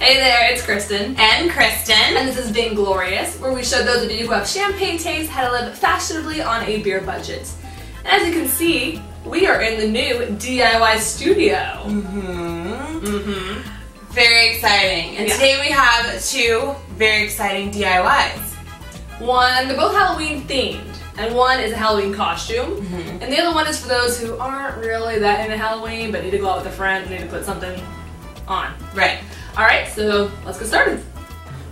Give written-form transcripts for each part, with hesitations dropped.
Hey there, it's Kristen. And Kristen. And this is Vainglorious, where we show those of you who have champagne taste how to live fashionably on a beer budget. And as you can see, we are in the new DIY studio. Very exciting. And today we have two very exciting DIYs. One, they're both Halloween themed. And one is a Halloween costume. And the other one is for those who aren't really that into Halloween, but need to go out with a friend and need to put something on. Right. Alright, so let's get started.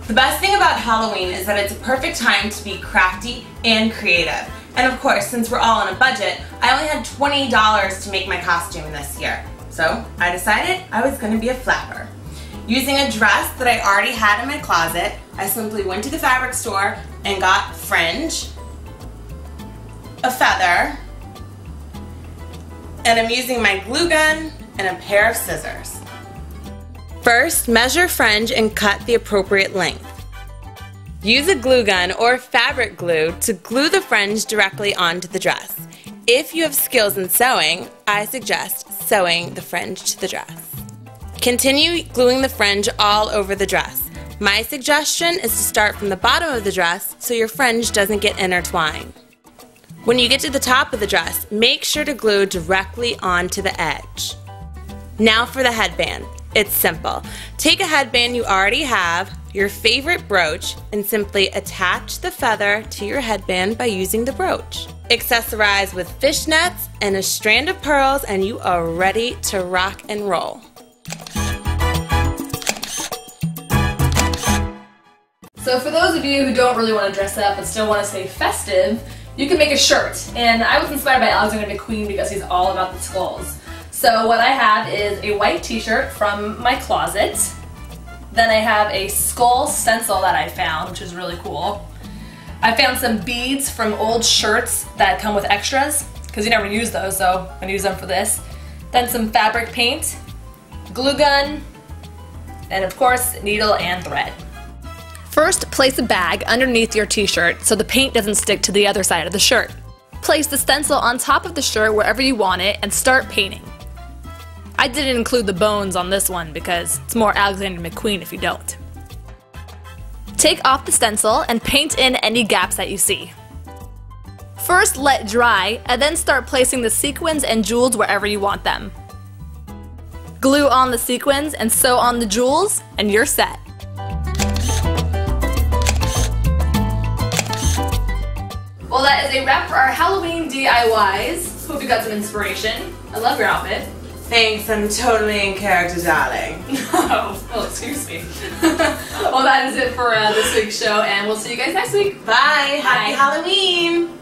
The best thing about Halloween is that it's a perfect time to be crafty and creative. And of course, since we're all on a budget, I only had $20 to make my costume this year. So I decided I was going to be a flapper. Using a dress that I already had in my closet, I simply went to the fabric store and got fringe, a feather, and I'm using my glue gun and a pair of scissors. First, measure fringe and cut the appropriate length. Use a glue gun or fabric glue to glue the fringe directly onto the dress. If you have skills in sewing, I suggest sewing the fringe to the dress. Continue gluing the fringe all over the dress. My suggestion is to start from the bottom of the dress so your fringe doesn't get intertwined. When you get to the top of the dress, make sure to glue directly onto the edge. Now for the headband. It's simple. Take a headband you already have, your favorite brooch, and simply attach the feather to your headband by using the brooch. Accessorize with fishnets and a strand of pearls and you are ready to rock and roll. So for those of you who don't really want to dress up but still want to stay festive, you can make a shirt. And I was inspired by Alexander McQueen because he's all about the skulls. So what I have is a white t-shirt from my closet. Then I have a skull stencil that I found, which is really cool. I found some beads from old shirts that come with extras, because you never use those, so I'm going to use them for this. Then some fabric paint, glue gun, and of course needle and thread. First, place a bag underneath your t-shirt so the paint doesn't stick to the other side of the shirt. Place the stencil on top of the shirt wherever you want it and start painting. I didn't include the bones on this one because it's more Alexander McQueen if you don't. Take off the stencil and paint in any gaps that you see. First let dry and then start placing the sequins and jewels wherever you want them. Glue on the sequins and sew on the jewels and you're set. Well, that is a wrap for our Halloween DIYs. Hope you got some inspiration. I love your outfit. Thanks, I'm totally in character, darling. Oh, well, excuse me. Well, that is it for this week's show, and we'll see you guys next week. Bye. Happy Halloween.